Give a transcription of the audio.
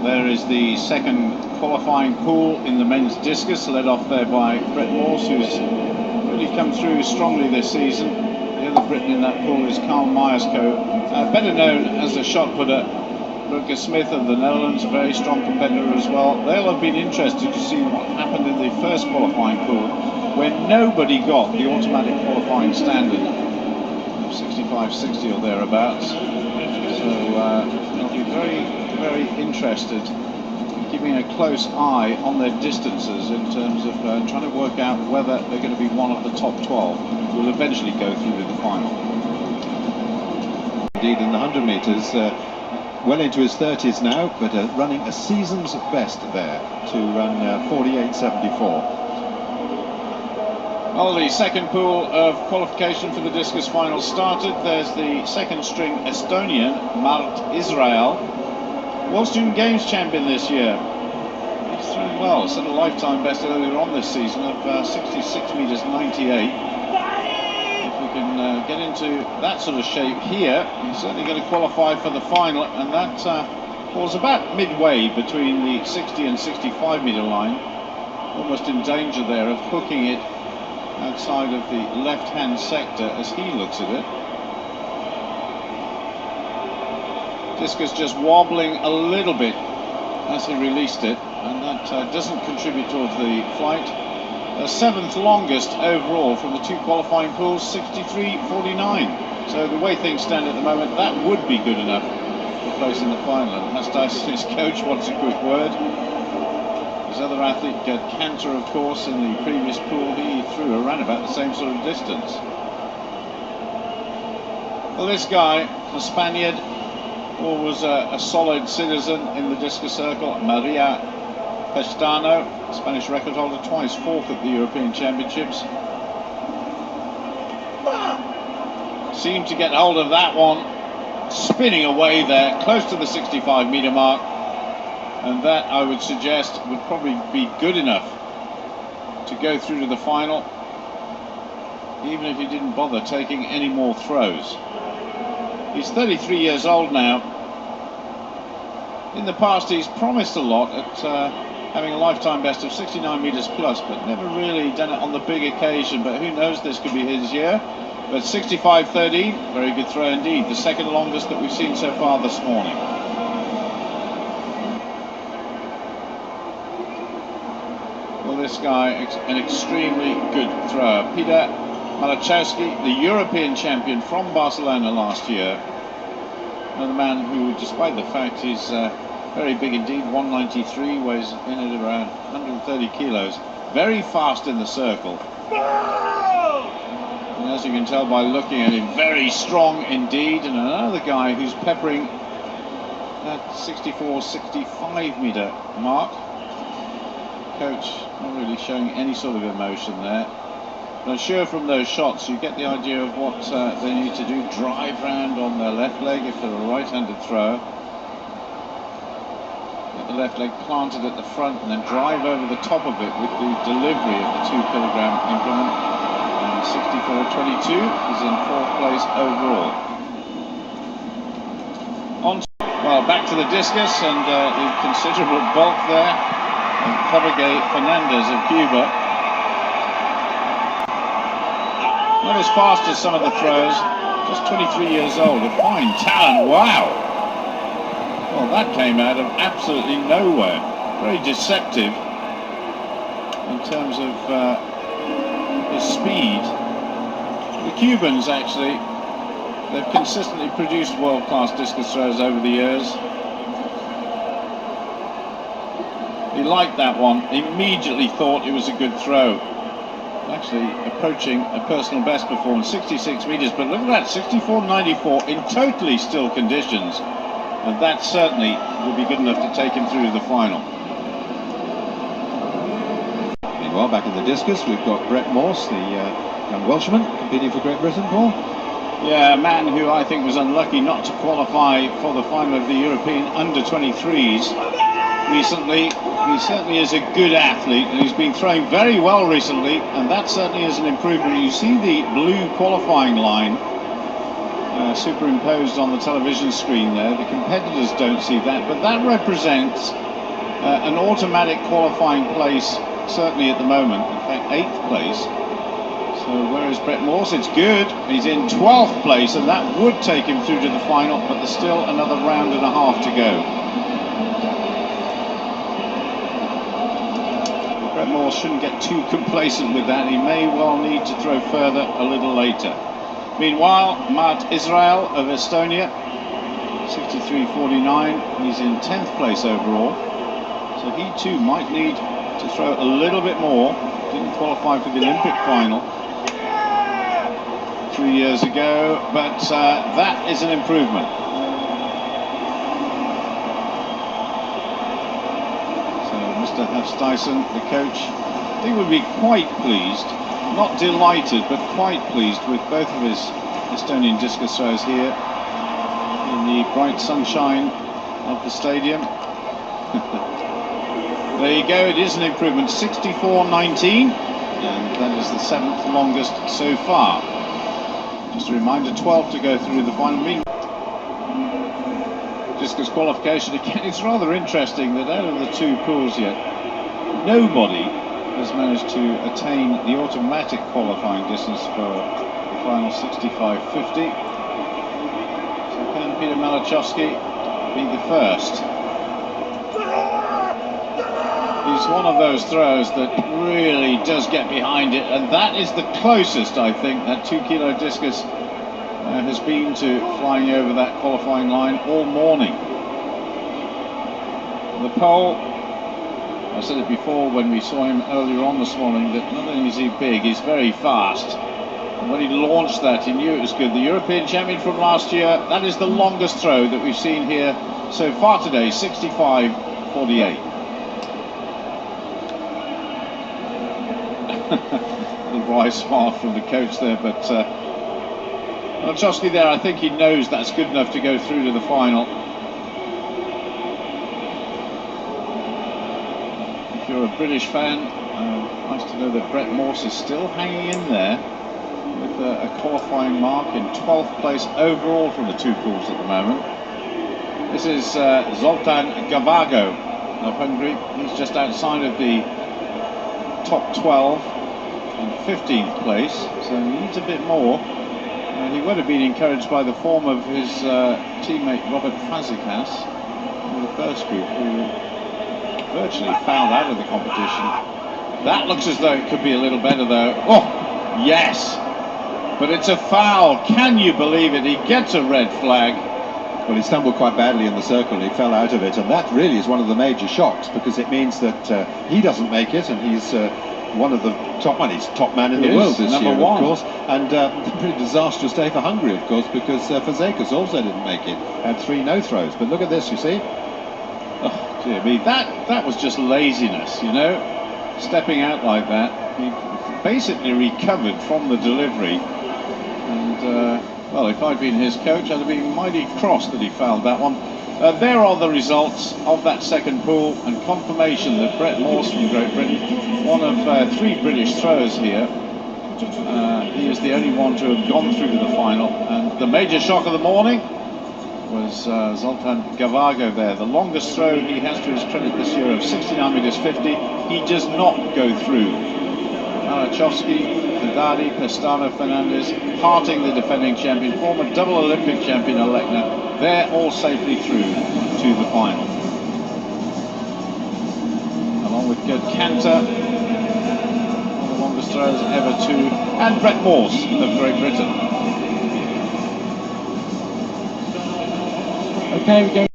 There is the second qualifying pool in the men's discus, led off there by Brett Morse, who's really come through strongly this season. The other Briton in that pool is Carl Myerscough, better known as the shot putter. Lucas Smith of the Netherlands, a very strong competitor as well. They'll have been interested to see what happened in the first qualifying pool, when nobody got the automatic qualifying standard of 65-60 or thereabouts. So they'll be very interested in keeping a close eye on their distances in terms of trying to work out whether they're going to be one of the top 12 who will eventually go through to the final. Indeed, in the 100 metres, well into his 30s now, but running a season's best there to run 48.74. Well, the second pool of qualification for the discus final started. There's the second string Estonian, Mart Israel, World Student Games champion this year. He's thrown well, set a lifetime best earlier on this season of 66 metres 98. If we can get into that sort of shape here, he's certainly going to qualify for the final, and that falls about midway between the 60 and 65 metre line, almost in danger there of hooking it outside of the left-hand sector as he looks at it. Discus just wobbling a little bit as he released it, and that doesn't contribute towards the flight. Seventh longest overall from the two qualifying pools, 63.49. So the way things stand at the moment, that would be good enough for place in the final. And Hastas, his coach, wants a quick word. His other athlete, Cantor, of course, in the previous pool, he threw around about the same sort of distance. Well, this guy, the Spaniard, always a solid citizen in the discus circle, Maria Pestano, Spanish record holder, twice fourth at the European Championships. Seemed to get hold of that one, spinning away there, close to the 65 metre mark. And that, I would suggest, would probably be good enough to go through to the final, even if he didn't bother taking any more throws. He's 33 years old now. In the past, he's promised a lot at having a lifetime best of 69 metres plus, but never really done it on the big occasion. But who knows, this could be his year. But 65.13, very good throw indeed. The second longest that we've seen so far this morning. Well, this guy, an extremely good thrower. Peter Malachowski, the European champion from Barcelona last year. Another man who, despite the fact he's very big indeed, 193, weighs in at around 130 kilos. Very fast in the circle. And as you can tell by looking at him, very strong indeed. And another guy who's peppering that 64-65 metre mark. Coach not really showing any sort of emotion there. But I'm sure from those shots you get the idea of what they need to do. Drive round on their left leg if they're a right-handed thrower. Get the left leg planted at the front and then drive over the top of it with the delivery of the 2 kilogram implement. And 64.22 is in fourth place overall. Well, back to the discus and the considerable bulk there. And Jorge Fernandez of Cuba. Not as fast as some of the throws, just 23 years old, a fine talent, wow! Well, that came out of absolutely nowhere. Very deceptive in terms of his speed. The Cubans, actually, they've consistently produced world-class discus throws over the years. He liked that one, immediately thought it was a good throw. Actually approaching a personal best performance, 66 metres, but look at that, 64.94 in totally still conditions. And that certainly would be good enough to take him through to the final. Meanwhile, back in the discus, we've got Brett Morse, the young Welshman, competing for Great Britain, Paul. Yeah, a man who I think was unlucky not to qualify for the final of the European under-23s recently. He certainly is a good athlete, and he's been throwing very well recently, and that certainly is an improvement. You see the blue qualifying line superimposed on the television screen there. The competitors don't see that, but that represents an automatic qualifying place, certainly at the moment. In fact, 8th place. So where is Brett Morse? It's good. He's in 12th place, and that would take him through to the final, but there's still another round and a half to go. Brett Morse shouldn't get too complacent with that. He may well need to throw further a little later. Meanwhile, Mart Israel of Estonia, 63.49. He's in 10th place overall. So he too might need to throw a little bit more. Didn't qualify for the Olympic final 3 years ago, but that is an improvement. So Mr. Hafstuyson, the coach, I think would be quite pleased, not delighted, but quite pleased with both of his Estonian discus throws here in the bright sunshine of the stadium. There you go, it is an improvement, 64.19, and that is the 7th longest so far. Just a reminder, 12 to go through the final. Discus qualification again. It's rather interesting that out of the 2 pools yet, nobody has managed to attain the automatic qualifying distance for the final 65.50. So can Peter Malachowski be the first? He's one of those throws that really does get behind it, and that is the closest, I think, that 2 kilo discus has been to flying over that qualifying line all morning. The pole, I said it before when we saw him earlier on this morning, that not only is he big, he's very fast. And when he launched that, he knew it was good. The European champion from last year, that is the longest throw that we've seen here so far today, 65.48. A wry smile from the coach there, but Malachowski there, I think he knows that's good enough to go through to the final. If you're a British fan, nice to know that Brett Morse is still hanging in there with a qualifying mark in 12th place overall from the 2 pools at the moment. This is Zoltán Gavago of Hungary. He's just outside of the top 12 in 15th place, so he needs a bit more. He would have been encouraged by the form of his teammate Robert Fazekas in the first group, who virtually fouled out of the competition. That looks as though it could be a little better though. Oh, yes! But it's a foul. Can you believe it? He gets a red flag. Well, he stumbled quite badly in the circle, he fell out of it, and that really is one of the major shocks, because it means that he doesn't make it, and he's one of the top men. He's top man in the world this year, of course, and a pretty disastrous day for Hungary, of course, because Fazekas also didn't make it, had 3 no-throws. But look at this, you see. Oh, dear me, that was just laziness, you know, stepping out like that. He basically recovered from the delivery, and well, if I'd been his coach, I'd have been mighty cross that he fouled that one. There are the results of that second pool, and confirmation that Brett Morse from Great Britain, one of 3 British throwers here, he is the only one to have gone through to the final. And the major shock of the morning was Zoltán Gavago there. The longest throw he has to his credit this year of 69 meters 50. He does not go through. Malachowski, Haddadi, Pestano, Fernandez, Harting, the defending champion, former double Olympic champion Alekna, they're all safely through to the final. Along with Gerd Cantor, one of the longest throws ever too, and Brett Morse of Great Britain. Okay, we go.